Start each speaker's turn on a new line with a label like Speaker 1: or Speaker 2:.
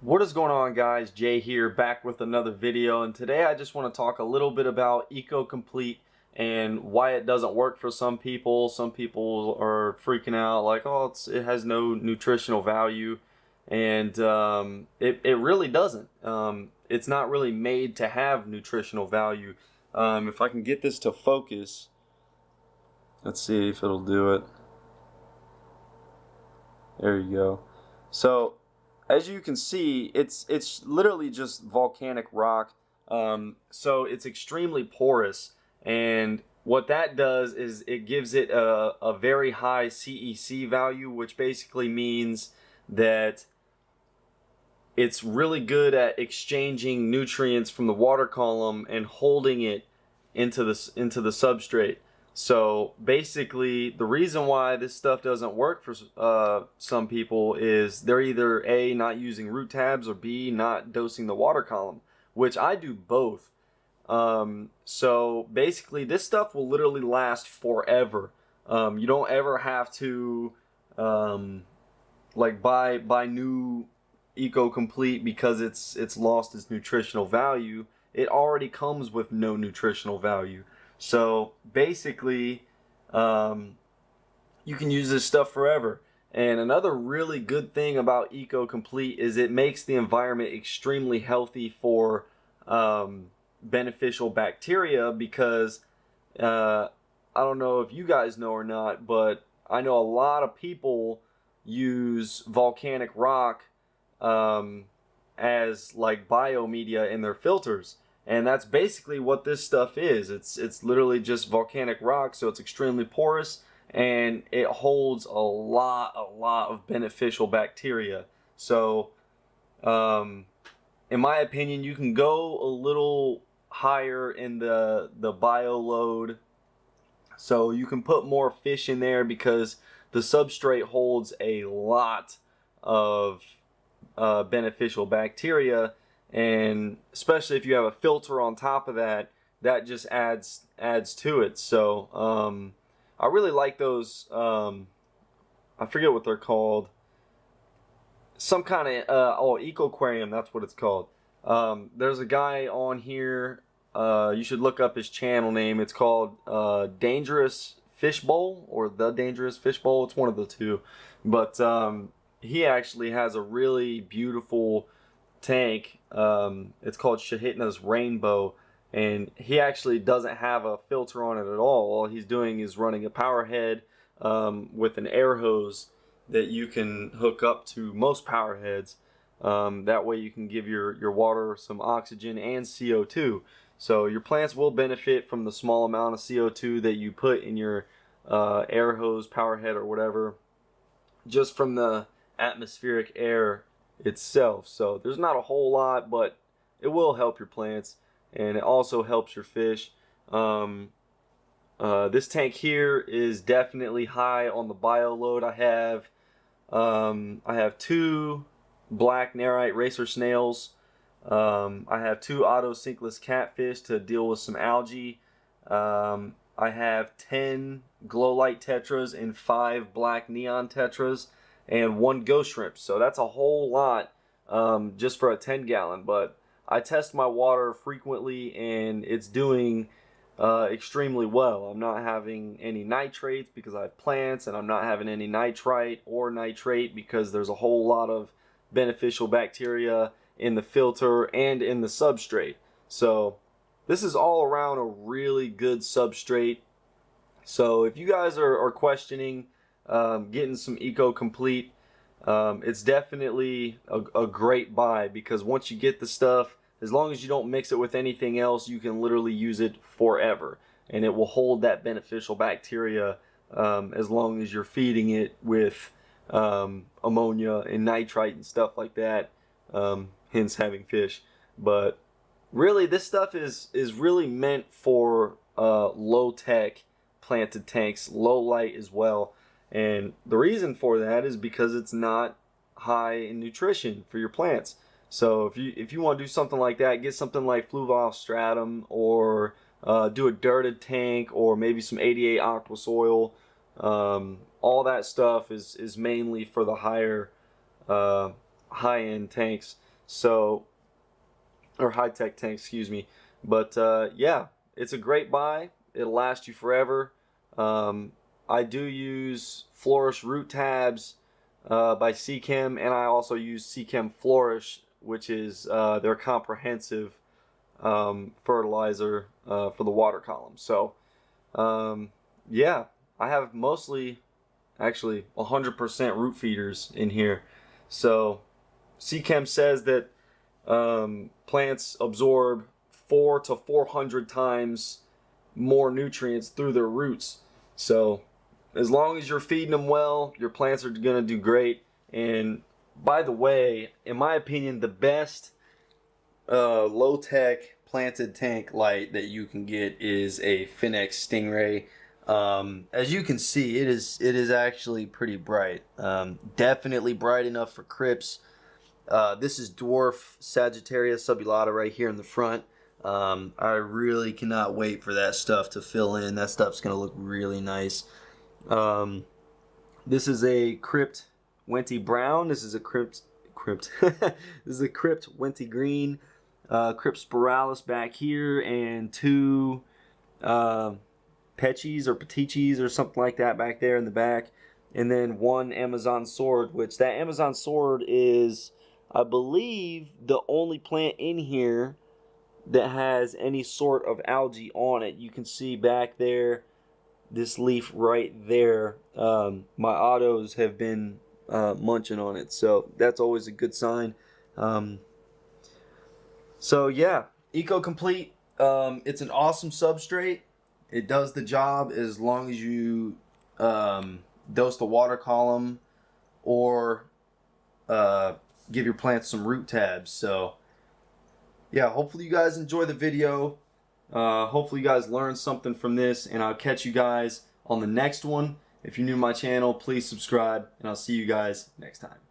Speaker 1: What is going on, guys? Jay here, back with another video, and today I just want to talk a little bit about Eco-Complete and why it doesn't work for some people. Some people are freaking out like, oh, it has no nutritional value, and it really doesn't. It's not really made to have nutritional value. If I can get this to focus, let's see if it'll do it. There you go. So as you can see, it's literally just volcanic rock. So it's extremely porous, and what that does is it gives it a very high CEC value, which basically means that it's really good at exchanging nutrients from the water column and holding it into the substrate. So basically, the reason why this stuff doesn't work for some people is they're either A, not using root tabs, or B, not dosing the water column, which I do both. So basically, this stuff will literally last forever. You don't ever have to like buy new Eco-Complete because it's lost its nutritional value. It already comes with no nutritional value. So basically, you can use this stuff forever. And another really good thing about Eco-Complete is it makes the environment extremely healthy for beneficial bacteria, because I don't know if you guys know or not, but I know a lot of people use volcanic rock as like biomedia in their filters. And that's basically what this stuff is. It's literally just volcanic rock, so it's extremely porous and it holds a lot of beneficial bacteria. So in my opinion, you can go a little higher in the bio load. So you can put more fish in there because the substrate holds a lot of beneficial bacteria. And especially if you have a filter on top of that, that just adds to it. So I really like those. I forget what they're called. Some kind of Aquarium. That's what it's called. There's a guy on here. You should look up his channel name. It's called Dangerous Fish Bowl or The Dangerous Fish Bowl. It's one of the two. But he actually has a really beautiful tank. It's called Shahitna's Rainbow, and he actually doesn't have a filter on it at all. All he's doing is running a power head with an air hose that you can hook up to most power heads. That way you can give your water some oxygen and CO2. So your plants will benefit from the small amount of CO2 that you put in your air hose, power head, or whatever, just from the atmospheric air itself. So there's not a whole lot, but it will help your plants, and it also helps your fish. This tank here is definitely high on the bio load. I have 2 black narite racer snails. I have 2 autocinkless catfish to deal with some algae. I have 10 glow light tetras and 5 black neon tetras and 1 ghost shrimp. So that's a whole lot just for a 10-gallon. But I test my water frequently, and it's doing extremely well. I'm not having any nitrates because I have plants, and I'm not having any nitrite or nitrate because there's a whole lot of beneficial bacteria in the filter and in the substrate. So this is all around a really good substrate. So if you guys are questioning getting some Eco-Complete, it's definitely a great buy, because once you get the stuff, as long as you don't mix it with anything else, you can literally use it forever, and it will hold that beneficial bacteria as long as you're feeding it with ammonia and nitrite and stuff like that, hence having fish. But really, this stuff is really meant for low-tech planted tanks, low light as well. And the reason for that is because it's not high in nutrition for your plants. So if you want to do something like that, get something like fluvial stratum, or do a dirted tank, or maybe some 88 aqua soil. All that stuff is mainly for the higher high-end tanks. So, or high-tech tank, excuse me. But yeah, it's a great buy. It'll last you forever. I do use Flourish root tabs by Seachem, and I also use Seachem Flourish, which is their comprehensive fertilizer for the water column. So yeah, I have mostly, actually 100% root feeders in here. So Seachem says that plants absorb 400 to 400 times more nutrients through their roots. So as long as you're feeding them well, your plants are gonna do great. And by the way, in my opinion, the best low-tech planted tank light that you can get is a Finex Stingray. As you can see, it is actually pretty bright. Definitely bright enough for crips. This is dwarf Sagittarius subulata right here in the front. I really cannot wait for that stuff to fill in. That stuff's gonna look really nice. This is a Crypt Wenty Brown. This is a Crypt this is a Crypt Wenty Green. Crypt Spiralis back here, and two Petchies or Petiches or something like that back there in the back. And then one Amazon Sword, which that Amazon Sword is, I believe, the only plant in here that has any sort of algae on it. You can see back there, this leaf right there. My autos have been munching on it, so that's always a good sign. So yeah, Eco Complete. It's an awesome substrate. It does the job as long as you dose the water column or give your plants some root tabs. So yeah, hopefully you guys enjoy the video. Hopefully you guys learned something from this, and I'll catch you guys on the next one. If you're new to my channel, please subscribe, and I'll see you guys next time.